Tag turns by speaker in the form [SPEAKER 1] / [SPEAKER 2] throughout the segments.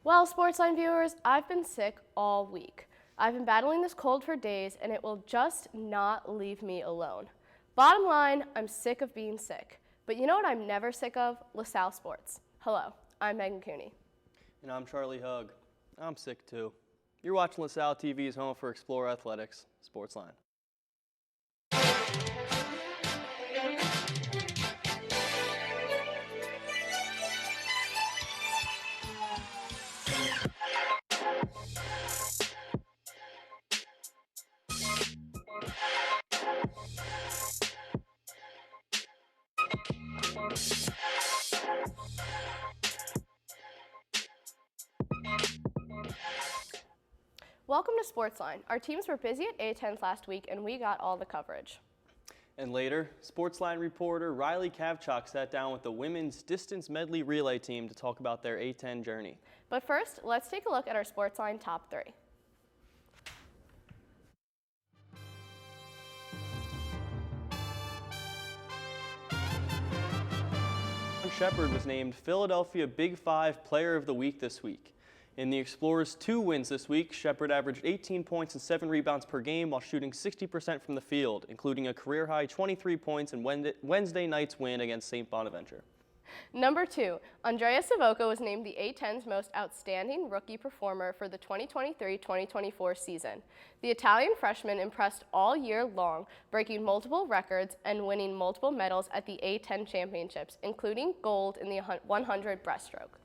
[SPEAKER 1] Well, SportsLine viewers, I've been sick all week. I've been battling this cold for days, and it will just not leave me alone. Bottom line, I'm sick of being sick. But you know what I'm never sick of? LaSalle Sports. Hello, I'm Meghan Cooney.
[SPEAKER 2] And I'm Charlie Hug. I'm sick too. You're watching LaSalle TV's home for Explore Athletics, SportsLine.
[SPEAKER 1] Welcome to SportsLine. Our teams were busy at A10s last week, and we got all the coverage.
[SPEAKER 2] And later, SportsLine reporter Riley Kavchuk sat down with the women's distance medley relay team to talk about their A10 journey.
[SPEAKER 1] But first, let's take a look at our SportsLine top 3.
[SPEAKER 2] Shepard was named Philadelphia Big Five Player of the Week this week. In the Explorers' 2 wins this week, Shepard averaged 18 points and 7 rebounds per game while shooting 60% from the field, including a career-high 23 points in Wednesday night's win against St. Bonaventure.
[SPEAKER 1] Number 2, Andrea Savoca was named the A10's most outstanding rookie performer for the 2023-2024 season. The Italian freshman impressed all year long, breaking multiple records and winning multiple medals at the A10 championships, including gold in the 100 breaststroke.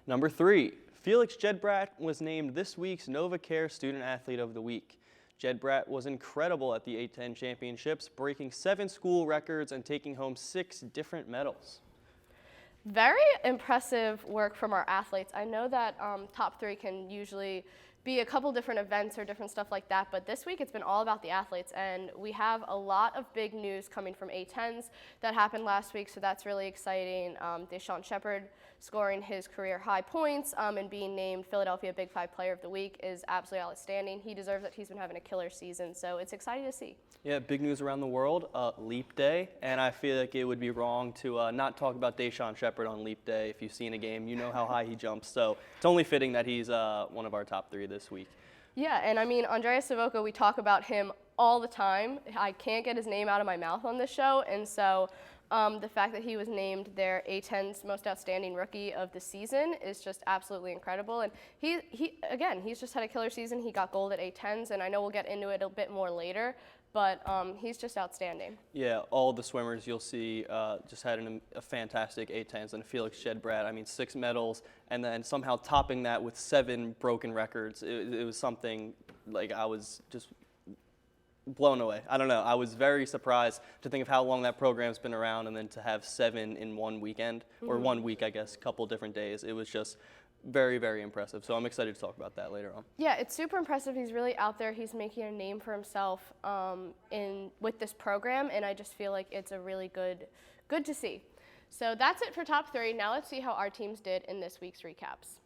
[SPEAKER 2] Number 3, Felix Jedbrat was named this week's NovaCare Student Athlete of the Week. Jedbrat was incredible at the A10 championships, breaking 7 school records and taking home 6 different medals.
[SPEAKER 1] Very impressive work from our athletes. I know that top 3 can usually be a couple different events or different stuff like that, but this week it's been all about the athletes, and we have a lot of big news coming from A10s that happened last week, so that's really exciting. Deshaun Shepard scoring his career high points and being named Philadelphia Big Five Player of the Week is absolutely outstanding. He deserves it. He's been having a killer season, so it's exciting to see.
[SPEAKER 2] Yeah, big news around the world, Leap Day, and I feel like it would be wrong to not talk about Deshaun Shepard on Leap Day. If you've seen a game, you know how high he jumps, so it's only fitting that he's one of our top 3 this week.
[SPEAKER 1] Yeah, and I mean, Andrea Savoca, we talk about him all the time. I can't get his name out of my mouth on this show, and so the fact that he was named their A10's most outstanding rookie of the season is just absolutely incredible. And he's just had a killer season. He got gold at A10s, and I know we'll get into it a bit more later, but he's just outstanding.
[SPEAKER 2] Yeah, all the swimmers you'll see just had a fantastic A10s, and Felix Jedbrat, I mean, 6 medals, and then somehow topping that with 7 broken records. It was something like I was just blown away. I don't know. I was very surprised to think of how long that program's been around, and then to have 7 in one weekend, or 1 week, I guess, a couple different days. It was just very, very impressive. So I'm excited to talk about that later on.
[SPEAKER 1] Yeah, it's super impressive. He's really out there. He's making a name for himself with this program, and I just feel like it's a really good to see. So that's it for top 3. Now let's see how our teams did in this week's recaps.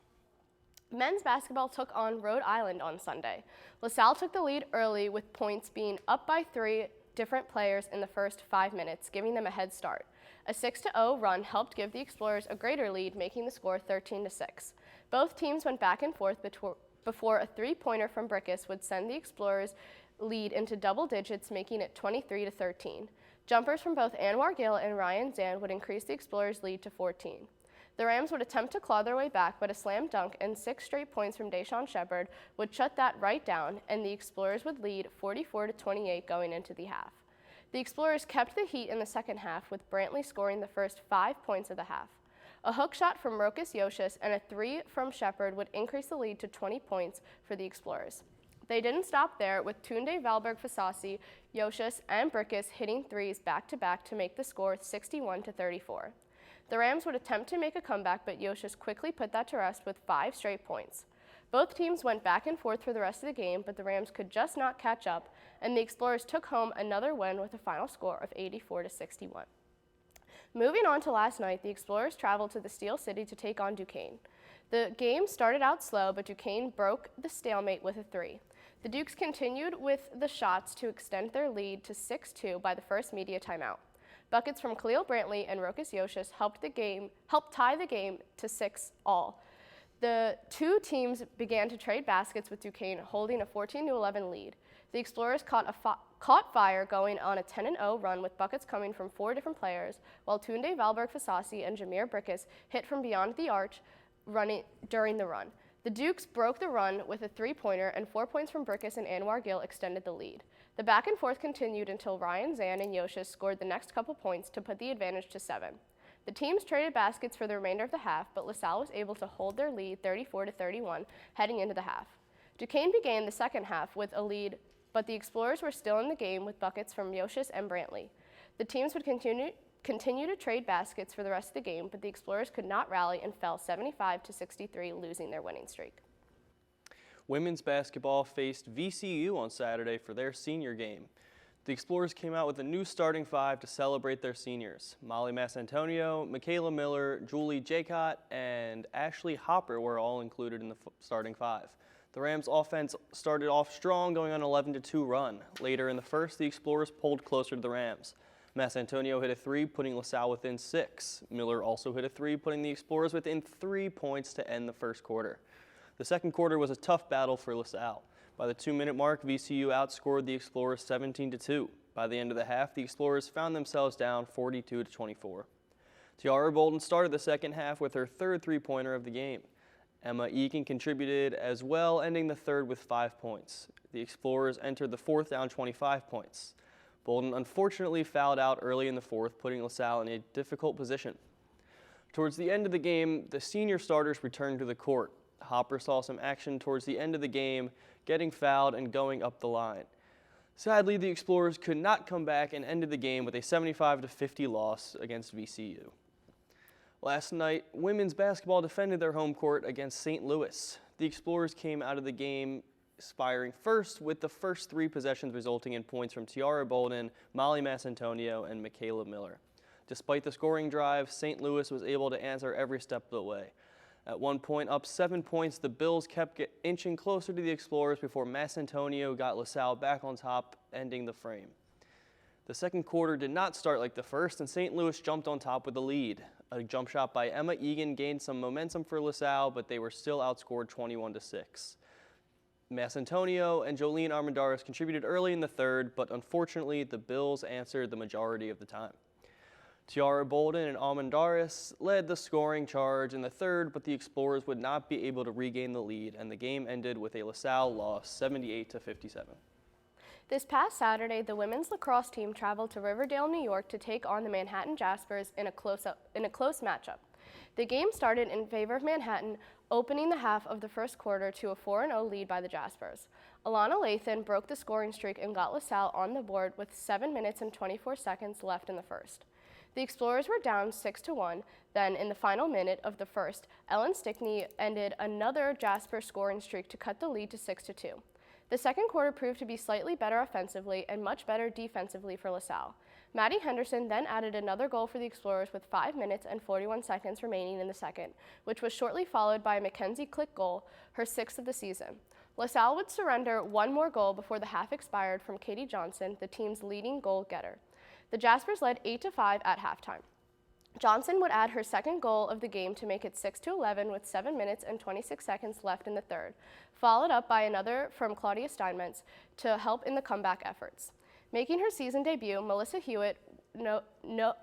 [SPEAKER 1] Men's basketball took on Rhode Island on Sunday. LaSalle took the lead early with points being up by 3 different players in the first 5 minutes, giving them a head start. A 6-0 run helped give the Explorers a greater lead, making the score 13-6. Both teams went back and forth before a 3-pointer from Brickus would send the Explorers' lead into double digits, making it 23-13. Jumpers from both Anwar Gill and Ryan Zand would increase the Explorers' lead to 14. The Rams would attempt to claw their way back, but a slam dunk and 6 straight points from Deshaun Shepard would shut that right down, and the Explorers would lead 44-28 going into the half. The Explorers kept the heat in the second half, with Brantley scoring the first 5 points of the half. A hook shot from Rokas Josias and a 3 from Shepard would increase the lead to 20 points for the Explorers. They didn't stop there, with Tunde Valberg-Fasasi, Josias, and Brickus hitting 3s back-to-back to make the score 61-34. The Rams would attempt to make a comeback, but Josias quickly put that to rest with 5 straight points. Both teams went back and forth for the rest of the game, but the Rams could just not catch up, and the Explorers took home another win with a final score of 84-61. Moving on to last night, the Explorers traveled to the Steel City to take on Duquesne. The game started out slow, but Duquesne broke the stalemate with a 3. The Dukes continued with the shots to extend their lead to 6-2 by the first media timeout. Buckets from Khalil Brantley and Rokas Josias helped tie the game to 6-all. The two teams began to trade baskets with Duquesne holding a 14-11 lead. The Explorers caught fire going on a 10-0 run with buckets coming from 4 different players, while Tunde Valberg-Fasasi and Jameer Brickus hit from beyond the arch during the run. The Dukes broke the run with a 3-pointer, and 4 points from Brickus and Anwar Gill extended the lead. The back and forth continued until Ryan Zan and Yoshis scored the next couple points to put the advantage to 7. The teams traded baskets for the remainder of the half, but LaSalle was able to hold their lead 34-31 heading into the half. Duquesne began the second half with a lead, but the Explorers were still in the game with buckets from Yoshis and Brantley. The teams would continue to trade baskets for the rest of the game, but the Explorers could not rally and fell 75-63, losing their winning streak.
[SPEAKER 2] Women's basketball faced VCU on Saturday for their senior game. The Explorers came out with a new starting 5 to celebrate their seniors. Molly Massantonio, Michaela Miller, Julie Jacott, and Ashley Hopper were all included in the starting 5. The Rams offense started off strong, going on an 11-2 run. Later in the first, the Explorers pulled closer to the Rams. Massantonio hit a 3, putting LaSalle within 6. Miller also hit a 3, putting the Explorers within 3 points to end the first quarter. The second quarter was a tough battle for LaSalle. By the 2-minute mark, VCU outscored the Explorers 17-2. By the end of the half, the Explorers found themselves down 42-24. Tiara Bolden started the second half with her third 3-pointer of the game. Emma Egan contributed as well, ending the third with 5 points. The Explorers entered the fourth down 25 points. Bolden unfortunately fouled out early in the fourth, putting LaSalle in a difficult position. Towards the end of the game, the senior starters returned to the court. Hopper saw some action towards the end of the game, getting fouled and going up the line. Sadly, the Explorers could not come back and ended the game with a 75-50 loss against VCU. Last night, women's basketball defended their home court against St. Louis. The Explorers came out of the game aspiring first, with the first 3 possessions resulting in points from Tiara Bolden, Molly Massantonio, and Michaela Miller. Despite the scoring drive, St. Louis was able to answer every step of the way. At one point, up 7 points, the Bills kept inching closer to the Explorers before Massantonio got LaSalle back on top, ending the frame. The second quarter did not start like the first, and St. Louis jumped on top with the lead. A jump shot by Emma Egan gained some momentum for LaSalle, but they were still outscored 21-6. Massantonio and Jolene Armendariz contributed early in the third, but unfortunately, the Bills answered the majority of the time. Tiara Bolden and Armendariz led the scoring charge in the third, but the Explorers would not be able to regain the lead, and the game ended with a LaSalle loss 78-57.
[SPEAKER 1] This past Saturday, the women's lacrosse team traveled to Riverdale, New York to take on the Manhattan Jaspers in a close matchup. The game started in favor of Manhattan, opening the half of the first quarter to a 4-0 lead by the Jaspers. Alana Lathan broke the scoring streak and got LaSalle on the board with 7 minutes and 24 seconds left in the first. The Explorers were down 6-1. Then, in the final minute of the first, Ellen Stickney ended another Jasper scoring streak to cut the lead to 6-2. The second quarter proved to be slightly better offensively and much better defensively for LaSalle. Maddie Henderson then added another goal for the Explorers with 5 minutes and 41 seconds remaining in the second, which was shortly followed by a Mackenzie Click goal, her 6th of the season. LaSalle would surrender one more goal before the half expired from Katie Johnson, the team's leading goal getter. The Jaspers led 8-5 at halftime. Johnson would add her second goal of the game to make it 6-11 with 7 minutes and 26 seconds left in the third, followed up by another from Claudia Steinmetz to help in the comeback efforts. Making her season debut, Melissa Hewitt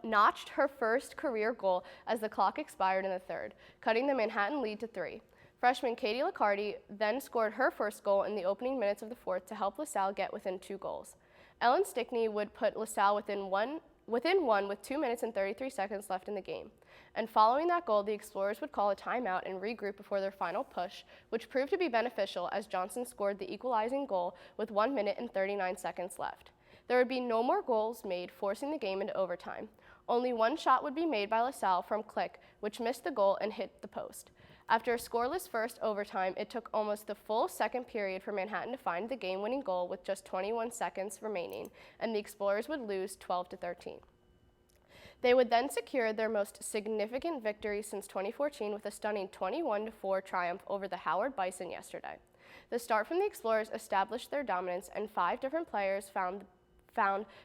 [SPEAKER 1] notched her first career goal as the clock expired in the third, cutting the Manhattan lead to 3. Freshman Katie Liccardi then scored her first goal in the opening minutes of the fourth to help LaSalle get within 2 goals. Ellen Stickney would put LaSalle within one with 2 minutes and 33 seconds left in the game. And following that goal, the Explorers would call a timeout and regroup before their final push, which proved to be beneficial as Johnson scored the equalizing goal with 1 minute and 39 seconds left. There would be no more goals made, forcing the game into overtime. Only one shot would be made by LaSalle from Click, which missed the goal and hit the post. After a scoreless first overtime, it took almost the full second period for Manhattan to find the game-winning goal with just 21 seconds remaining, and the Explorers would lose 12-13. They would then secure their most significant victory since 2014 with a stunning 21-4 triumph over the Howard Bison yesterday. The start from the Explorers established their dominance, and 5 different players found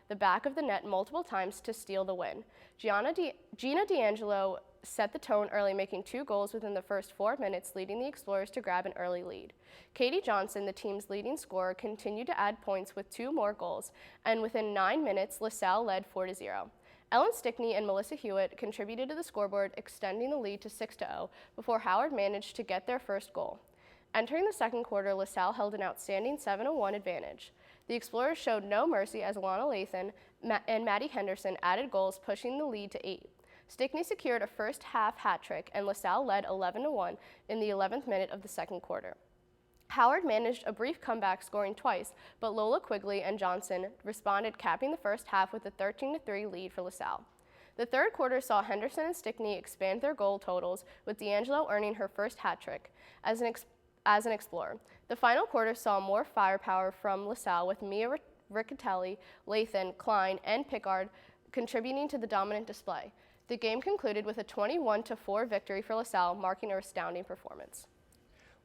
[SPEAKER 1] the back of the net multiple times to steal the win. Gina D'Angelo set the tone early, making 2 goals within the first 4 minutes, leading the Explorers to grab an early lead. Katie Johnson, the team's leading scorer, continued to add points with 2 more goals, and within 9 minutes, LaSalle led 4-0. Ellen Stickney and Melissa Hewitt contributed to the scoreboard, extending the lead to 6-0 before Howard managed to get their first goal. Entering the second quarter, LaSalle held an outstanding 7-1 advantage. The Explorers showed no mercy as Alana Lathan and Maddie Henderson added goals, pushing the lead to 8. Stickney secured a first-half hat trick, and LaSalle led 11-1 in the 11th minute of the second quarter. Howard managed a brief comeback, scoring twice, but Lola Quigley and Johnson responded, capping the first half with a 13-3 lead for LaSalle. The third quarter saw Henderson and Stickney expand their goal totals, with D'Angelo earning her first hat trick as an Explorer. The final quarter saw more firepower from LaSalle, with Mia Riccatelli, Lathan, Klein, and Pickard contributing to the dominant display. The game concluded with a 21-4 victory for LaSalle, marking a astounding performance.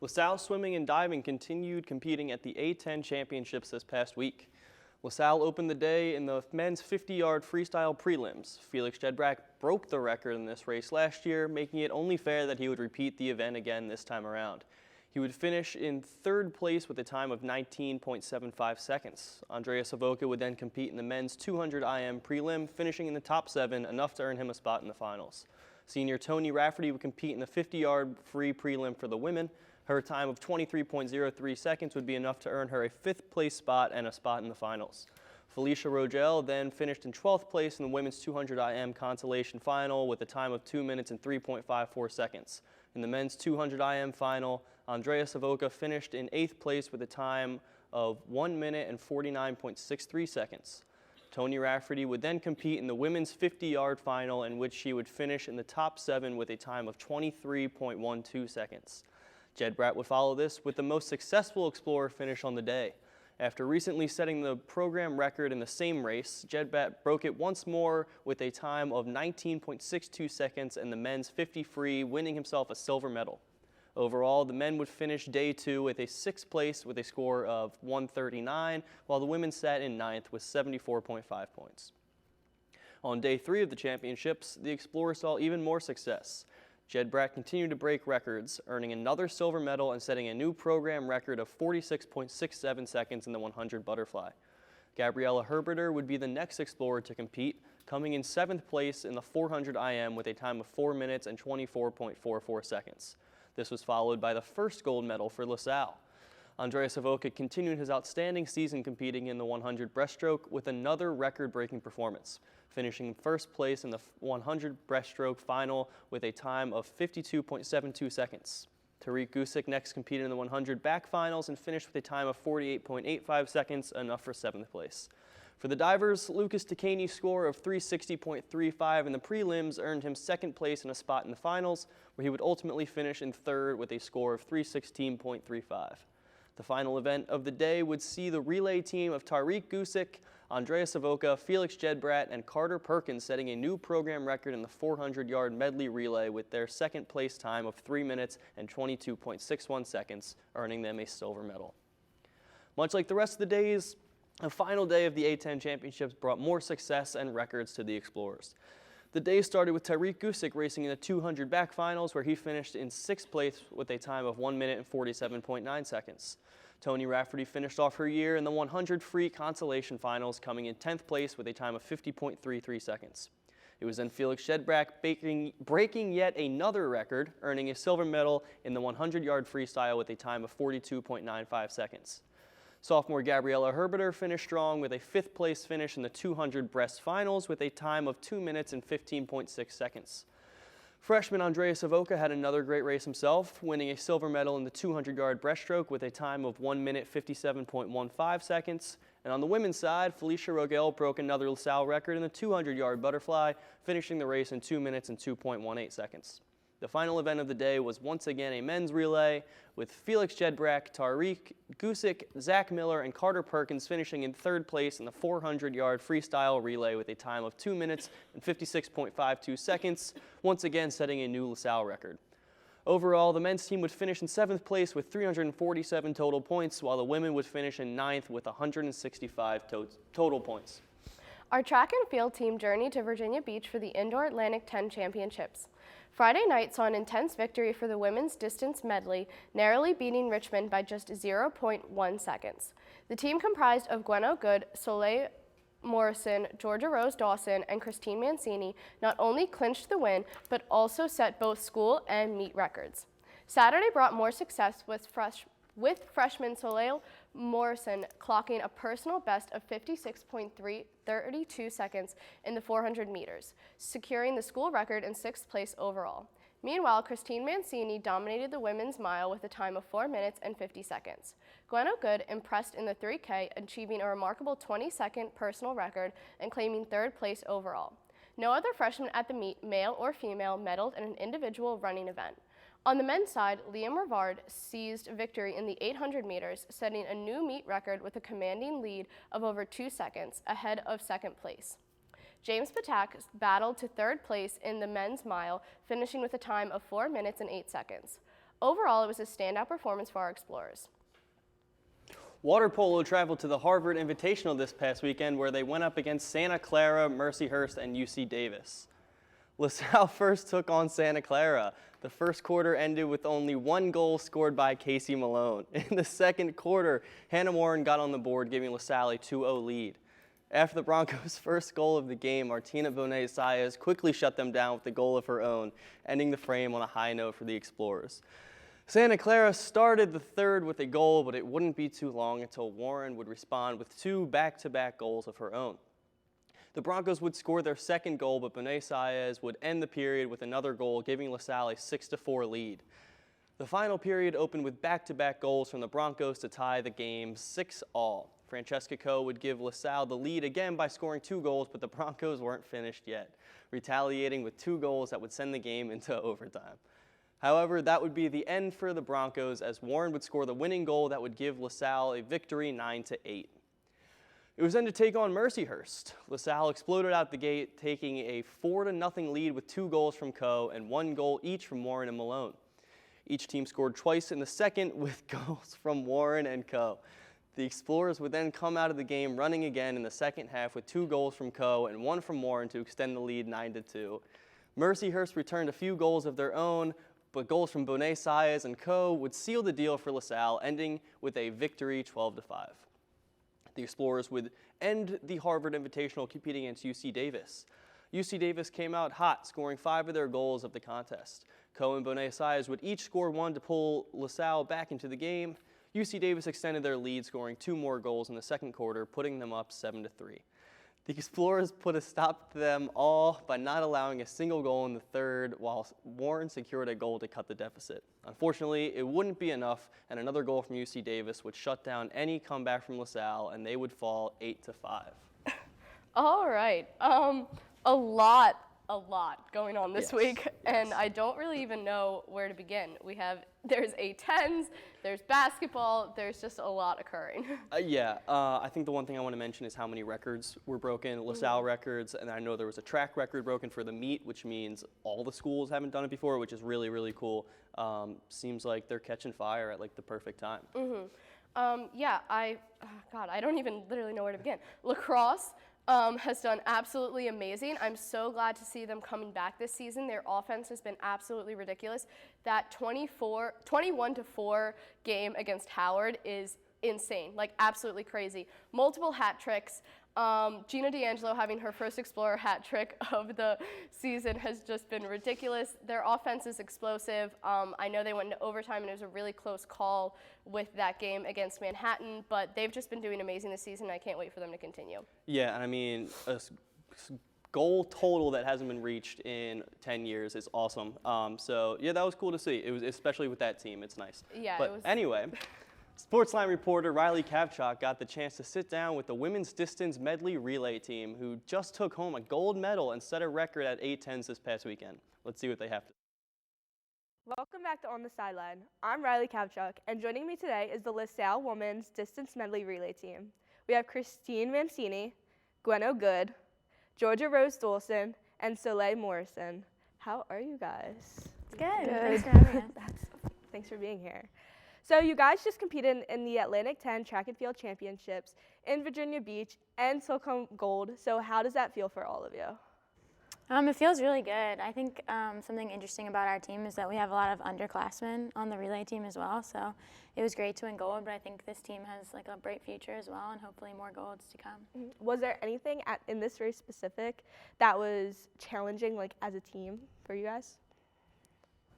[SPEAKER 2] LaSalle swimming and diving continued competing at the A10 championships this past week. LaSalle opened the day in the men's 50-yard freestyle prelims. Felix Jedbrack broke the record in this race last year, making it only fair that he would repeat the event again this time around. He would finish in third place with a time of 19.75 seconds. Andrea Savoca would then compete in the men's 200 IM prelim, finishing in the top 7, enough to earn him a spot in the finals. Senior Tony Rafferty would compete in the 50-yard free prelim for the women. Her time of 23.03 seconds would be enough to earn her a 5th place spot and a spot in the finals. Felicia Rogel then finished in 12th place in the women's 200 IM consolation final with a time of 2 minutes and 3.54 seconds. In the men's 200 IM final, Andrea Savoca finished in 8th place with a time of 1 minute and 49.63 seconds. Tony Rafferty would then compete in the women's 50-yard final, in which she would finish in the top 7 with a time of 23.12 seconds. Jedbrack would follow this with the most successful Explorer finish on the day. After recently setting the program record in the same race, Jedbrack broke it once more with a time of 19.62 seconds in the men's 50 free, winning himself a silver medal. Overall, the men would finish day 2 with a 6th place with a score of 139, while the women sat in 9th with 74.5 points. On day 3 of the championships, the Explorers saw even more success. Jedbrack continued to break records, earning another silver medal and setting a new program record of 46.67 seconds in the 100 butterfly. Gabriella Herberter would be the next Explorer to compete, coming in 7th place in the 400 IM with a time of 4 minutes and 24.44 seconds. This was followed by the first gold medal for LaSalle. Andrea Savoca continued his outstanding season competing in the 100 breaststroke with another record-breaking performance, finishing in 1st place in the 100 breaststroke final with a time of 52.72 seconds. Tariq Gusick next competed in the 100 back finals and finished with a time of 48.85 seconds, enough for 7th place. For the divers, Lucas Decaney's score of 360.35 in the prelims earned him 2nd place and a spot in the finals, where he would ultimately finish in 3rd with a score of 316.35. The final event of the day would see the relay team of Tariq Gusick, Andrea Savoca, Felix Jedbrack, and Carter Perkins setting a new program record in the 400-yard medley relay with their 2nd place time of 3 minutes and 22.61 seconds, earning them a silver medal. Much like the rest of the days, the final day of the A10 championships brought more success and records to the Explorers. The day started with Tariq Gusick racing in the 200 back finals, where he finished in 6th place with a time of 1 minute and 47.9 seconds. Tony Rafferty finished off her year in the 100 free consolation finals, coming in 10th place with a time of 50.33 seconds. It was then Felix Jedbrack breaking yet another record, earning a silver medal in the 100-yard freestyle with a time of 42.95 seconds. Sophomore Gabriella Herberter finished strong with a 5th place finish in the 200 breast finals with a time of 2 minutes and 15.6 seconds. Freshman Andrea Savoca had another great race himself, winning a silver medal in the 200-yard breaststroke with a time of 1 minute 57.15 seconds. And on the women's side, Felicia Rogel broke another LaSalle record in the 200-yard butterfly, finishing the race in 2 minutes and 2.18 seconds. The final event of the day was once again a men's relay, with Felix Jedbrack, Tariq Gusick, Zach Miller, and Carter Perkins finishing in 3rd place in the 400-yard freestyle relay with a time of 2 minutes and 56.52 seconds, once again setting a new LaSalle record. Overall, the men's team would finish in 7th place with 347 total points, while the women would finish in 9th with 165 total points.
[SPEAKER 1] Our track and field team journeyed to Virginia Beach for the Indoor Atlantic 10 Championships. Friday night saw an intense victory for the women's distance medley, narrowly beating Richmond by just 0.1 seconds. The team comprised of Gwen Good, Soleil Morrison, Georgia Rose Dawson, and Christine Mancini not only clinched the win, but also set both school and meet records. Saturday brought more success with freshman Soleil Morrison clocking a personal best of 56.32 seconds in the 400 meters, securing the school record in 6th place overall. Meanwhile, Christine Mancini dominated the women's mile with a time of 4 minutes and 50 seconds. Gwen Good impressed in the 3K, achieving a remarkable 22nd personal record and claiming 3rd place overall. No other freshman at the meet, male or female, medaled in an individual running event. On the men's side, Liam Rivard seized victory in the 800 meters, setting a new meet record with a commanding lead of over 2 seconds, ahead of 2nd place. James Patak battled to 3rd place in the men's mile, finishing with a time of 4 minutes and 8 seconds. Overall, it was a standout performance for our explorers.
[SPEAKER 2] Water polo traveled to the Harvard Invitational this past weekend, where they went up against Santa Clara, Mercyhurst, and UC Davis. LaSalle first took on Santa Clara. The first quarter ended with only 1 goal scored by Casey Malone. In the second quarter, Hannah Warren got on the board, giving LaSalle a 2-0 lead. After the Broncos' first goal of the game, Martina Bonet-Saez quickly shut them down with a goal of her own, ending the frame on a high note for the Explorers. Santa Clara started the third with a goal, but it wouldn't be too long until Warren would respond with 2 back-to-back goals of her own. The Broncos would score their second goal, but Bonet-Saez would end the period with another goal, giving LaSalle a 6-4 lead. The final period opened with back-to-back goals from the Broncos to tie the game 6-all. Francesca Coe would give LaSalle the lead again by scoring 2 goals, but the Broncos weren't finished yet, retaliating with 2 goals that would send the game into overtime. However, that would be the end for the Broncos, as Warren would score the winning goal that would give LaSalle a victory 9-8. It was then to take on Mercyhurst. LaSalle exploded out the gate, taking a 4-0 lead with 2 goals from Coe and 1 goal each from Warren and Malone. Each team scored twice in the second with goals from Warren and Coe. The Explorers would then come out of the game running again in the second half with 2 goals from Coe and 1 from Warren to extend the lead 9-2. Mercyhurst returned a few goals of their own, but goals from Bonet-Saez and Coe would seal the deal for LaSalle, ending with a victory 12-5. The Explorers would end the Harvard Invitational competing against UC Davis. UC Davis came out hot, scoring 5 of their goals of the contest. Coe and Bonet-Saez would each score 1 to pull LaSalle back into the game. UC Davis extended their lead, scoring 2 more goals in the second quarter, putting them up 7-3. The Explorers put a stop to them all by not allowing a single goal in the third, while Warren secured a goal to cut the deficit. Unfortunately, it wouldn't be enough, and another goal from UC Davis would shut down any comeback from LaSalle, and they would fall 8-5.
[SPEAKER 1] All right. A lot going on this week, and I don't really even know where to begin. There's A10s, there's basketball, there's just a lot occurring.
[SPEAKER 2] I think the one thing I want to mention is how many records were broken, LaSalle records, and I know there was a track record broken for the meet, which means all the schools haven't done it before, which is really, really cool. Seems like they're catching fire at like the perfect time. I don't even literally know where to begin. Lacrosse has done absolutely amazing. I'm so glad to see them coming back this season. Their offense has been absolutely ridiculous. That 21-4 game against Howard is insane, like absolutely crazy. Multiple hat tricks. Gina D'Angelo having her first Explorer hat trick of the season has just been ridiculous. Their offense is explosive. I know they went into overtime and it was a really close call with that game against Manhattan, but they've just been doing amazing this season. I can't wait for them to continue. Yeah, and I mean, a goal total that hasn't been reached in 10 years is awesome. That was cool to see. It was, especially with that team. It's nice. Yeah, but it was. Anyway. SportsLine reporter Riley Kavchuk got the chance to sit down with the women's distance medley relay team, who just took home a gold medal and set a record at 810s this past weekend. Let's see what they have to.
[SPEAKER 3] Welcome back to On the Sideline. I'm Riley Kavchuk, and joining me today is the LaSalle women's distance medley relay team. We have Christine Mancini, Gwen Good, Georgia Rose Dawson, and Soleil Morrison. How are you guys?
[SPEAKER 4] Good. Thanks for having us.
[SPEAKER 3] Thanks for being here. So you guys just competed in the Atlantic 10 Track and Field Championships in Virginia Beach and took home gold. So how does that feel for all of you?
[SPEAKER 4] It feels really good. I think something interesting about our team is that we have a lot of underclassmen on the relay team as well. So it was great to win gold, but I think this team has like a bright future as well, and hopefully more golds to come.
[SPEAKER 3] Was there anything in this race specific that was challenging, like as a team for you guys?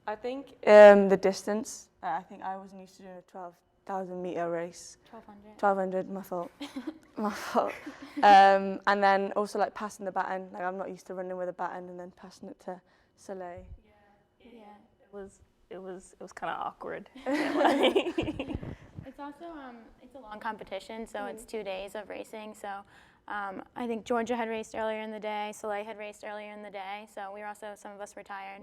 [SPEAKER 5] I think the distance. I think I wasn't used to doing a 12,000 meter race.
[SPEAKER 4] 1200.
[SPEAKER 5] 1200, my fault. My fault. And then also like passing the baton. Like I'm not used to running with a baton and then passing it to Soleil.
[SPEAKER 4] Yeah.
[SPEAKER 6] It was kind of awkward.
[SPEAKER 4] It's also it's a long competition, so it's 2 days of racing. So I think Georgia had raced earlier in the day, Soleil had raced earlier in the day, so some of us were tired,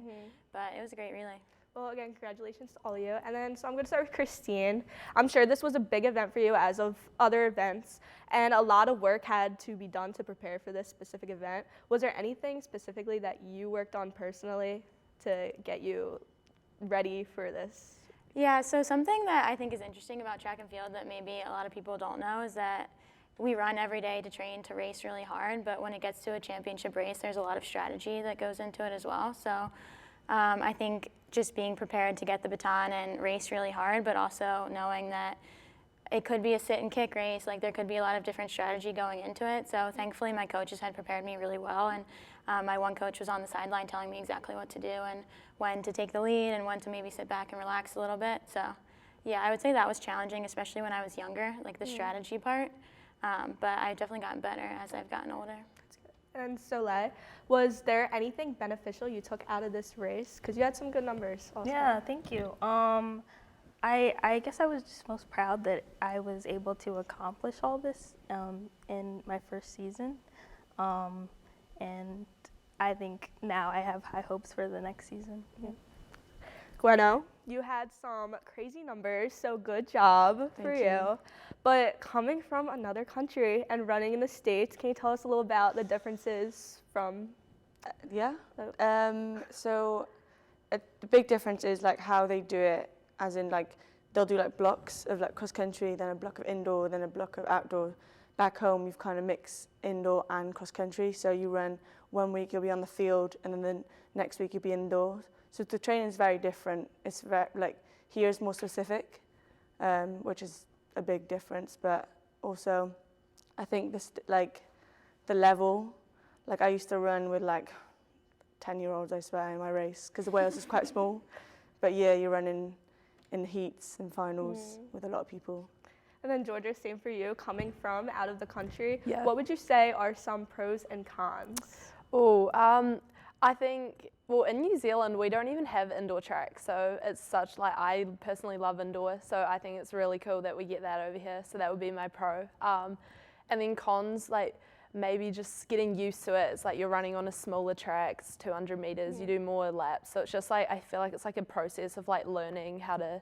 [SPEAKER 4] but it was a great relay.
[SPEAKER 3] Well, again, congratulations to all of you. And then, so I'm going to start with Christine. I'm sure this was a big event for you, as of other events, and a lot of work had to be done to prepare for this specific event. Was there anything specifically that you worked on personally to get you ready for this?
[SPEAKER 4] Yeah, so something that I think is interesting about track and field that maybe a lot of people don't know is that we run every day to train to race really hard, but when it gets to a championship race, there's a lot of strategy that goes into it as well. So I think just being prepared to get the baton and race really hard, but also knowing that it could be a sit and kick race, like there could be a lot of different strategy going into it. So thankfully my coaches had prepared me really well, and my one coach was on the sideline telling me exactly what to do and when to take the lead and when to maybe sit back and relax a little bit. So yeah, I would say that was challenging, especially when I was younger, like the strategy part. But I've definitely gotten better as I've gotten older.
[SPEAKER 3] And Soleil, was there anything beneficial you took out of this race? Because you had some good numbers also.
[SPEAKER 6] Yeah, thank you. I guess I was just most proud that I was able to accomplish all this in my first season. And I think now I have high hopes for the next season. Yeah.
[SPEAKER 3] Gweno, you had some crazy numbers, so good job for you. But coming from another country and running in the States, can you tell us a little about the differences from?
[SPEAKER 5] So the big difference is like how they do it, as in like they'll do like blocks of like cross country, then a block of indoor, then a block of outdoor. Back home, you've kind of mixed indoor and cross country. So you run 1 week, you'll be on the field, and then the next week you'll be indoors. So the training is very different. It's very, like here is more specific, which is a big difference. But also, I think this like the level. Like I used to run with like 10-year-olds, I swear, in my race because the Wales is quite small. But yeah, you're running in heats and finals with a lot of people.
[SPEAKER 3] And then Georgia, same for you, coming from out of the country.
[SPEAKER 7] Yeah.
[SPEAKER 3] What would you say are some pros and cons?
[SPEAKER 7] I think, well, in New Zealand, we don't even have indoor track. So it's such, like, I personally love indoor. So I think it's really cool that we get that over here. So that would be my pro. And then cons, like, maybe just getting used to it. It's like you're running on a smaller track, it's 200 meters, you do more laps. So it's just like, I feel like it's like a process of like learning how to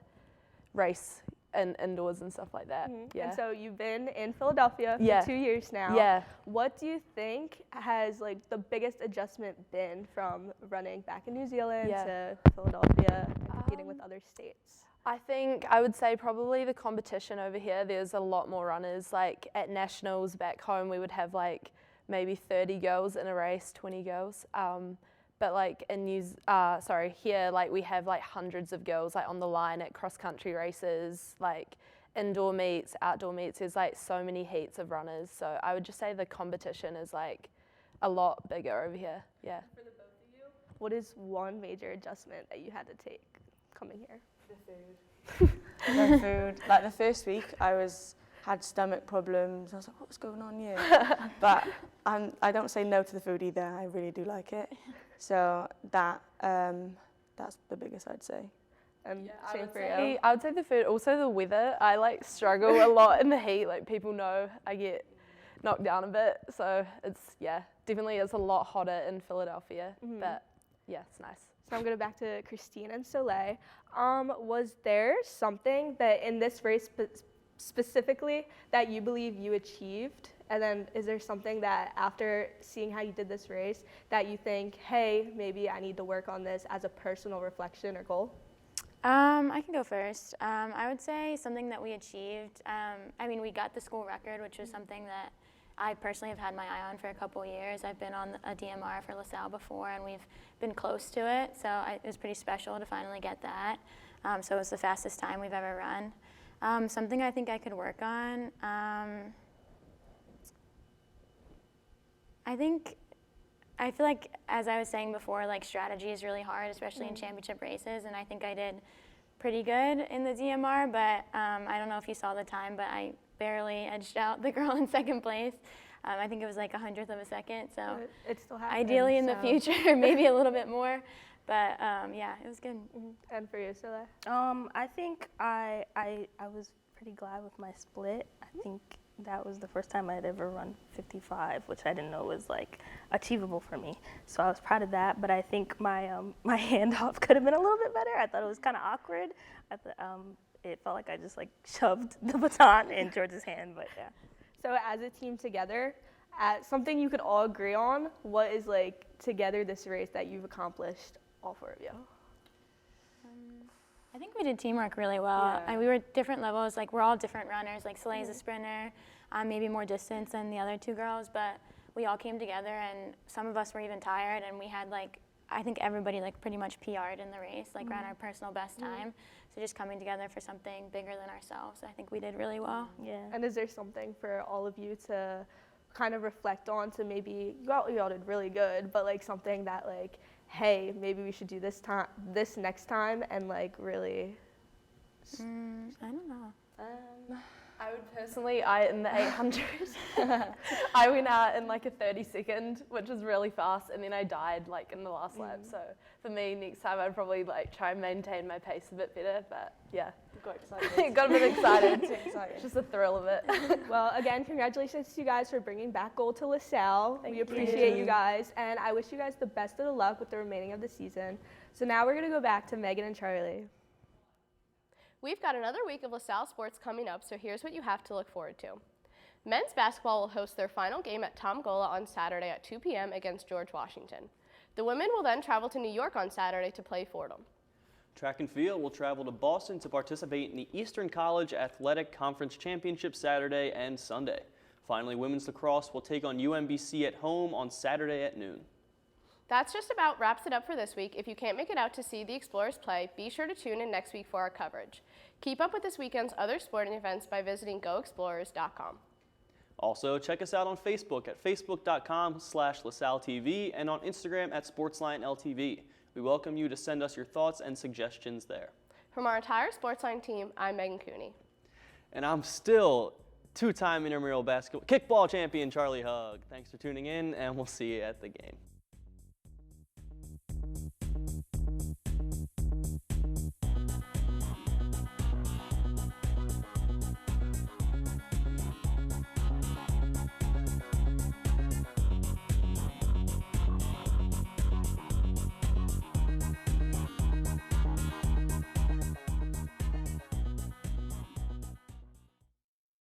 [SPEAKER 7] race and indoors and stuff like that. Yeah.
[SPEAKER 3] And so you've been in Philadelphia for 2 years now.
[SPEAKER 7] Yeah.
[SPEAKER 3] What do you think has like the biggest adjustment been from running back in New Zealand to Philadelphia and competing with other states?
[SPEAKER 7] I think I would say probably the competition over here. There's a lot more runners. Like at nationals back home, we would have like maybe 30 girls in a race, 20 girls. But like in here, like we have like hundreds of girls like on the line at cross country races, like indoor meets, outdoor meets. There's like so many heats of runners. So I would just say the competition is like a lot bigger over here. Yeah.
[SPEAKER 3] For the both of you, what is one major adjustment that you had to take coming here?
[SPEAKER 5] The food. Like the first week, had stomach problems. I was like, what's going on here? But I don't say no to the food either. I really do like it. So that's the biggest I'd say.
[SPEAKER 3] And same for you.
[SPEAKER 7] I would say the food, also the weather. I like struggle a lot in the heat. Like people know I get knocked down a bit. So it's, definitely is a lot hotter in Philadelphia. But yeah, it's nice.
[SPEAKER 3] So I'm going to go back to Christine and Soleil. Was there something that in this race specifically that you believe you achieved? And then is there something that after seeing how you did this race that you think, hey, maybe I need to work on this as a personal reflection or goal?
[SPEAKER 4] I can go first. I would say something that we achieved. We got the school record, which was something that I personally have had my eye on for a couple years. I've been on a DMR for LaSalle before, and we've been close to it, so it was pretty special to finally get that. So it was the fastest time we've ever run. Something I think I could work on, I feel like, as I was saying before, like strategy is really hard, especially in championship races, and I think I did pretty good in the DMR, but I don't know if you saw the time, but I barely edged out the girl in second place. I think it was like 100th of a second, so
[SPEAKER 3] it still happens,
[SPEAKER 4] ideally in the future, maybe a little bit more, but yeah, it was good.
[SPEAKER 3] And for you, Soleil?
[SPEAKER 6] I think I was pretty glad with my split. I think that was the first time I'd ever run 55, which I didn't know was like achievable for me. So I was proud of that, but I think my my handoff could have been a little bit better. I thought it was kind of awkward. It felt like I just like shoved the baton in George's hand, but yeah.
[SPEAKER 3] So as a team together, something you could all agree on, what is like together this race that you've accomplished, all four of you?
[SPEAKER 4] I think we did teamwork really well.
[SPEAKER 3] Yeah.
[SPEAKER 4] We were different levels, like we're all different runners. Like Soleil's a sprinter, maybe more distance than the other two girls, but we all came together, and some of us were even tired, and we had like, I think everybody like pretty much PR'd in the race, like ran our personal best time. So just coming together for something bigger than ourselves, I think we did really well.
[SPEAKER 6] Yeah.
[SPEAKER 3] And is there something for all of you to kind of reflect on, to maybe, you all did really good, but like something that like, hey, maybe we should do this next time, and like really?
[SPEAKER 4] I don't know.
[SPEAKER 7] I would personally, in the 800, I went out in like a 30-second, which was really fast, and then I died like in the last lap. So for me, next time I'd probably like try and maintain my pace a bit better. But yeah,
[SPEAKER 3] Got excited.
[SPEAKER 7] got a bit excited.
[SPEAKER 3] Too excited.
[SPEAKER 7] Just the thrill of it.
[SPEAKER 3] Well, again, congratulations to you guys for bringing back gold to LaSalle. We appreciate you guys, and I wish you guys the best of the luck with the remaining of the season. So now we're gonna go back to Meghan and Charlie.
[SPEAKER 1] We've got another week of LaSalle sports coming up, so here's what you have to look forward to. Men's basketball will host their final game at Tom Gola on Saturday at 2 p.m. against George Washington. The women will then travel to New York on Saturday to play Fordham.
[SPEAKER 2] Track and field will travel to Boston to participate in the Eastern College Athletic Conference Championship Saturday and Sunday. Finally, women's lacrosse will take on UMBC at home on Saturday at noon.
[SPEAKER 1] That's just about wraps it up for this week. If you can't make it out to see the Explorers play, be sure to tune in next week for our coverage. Keep up with this weekend's other sporting events by visiting goexplorers.com.
[SPEAKER 2] Also, check us out on Facebook at facebook.com/LaSalleTV and on Instagram at SportsLineLTV. We welcome you to send us your thoughts and suggestions there.
[SPEAKER 1] From our entire SportsLine team, I'm Meghan Cooney.
[SPEAKER 2] And I'm still two-time intramural basketball kickball champion Charlie Hugg. Thanks for tuning in, and we'll see you at the game.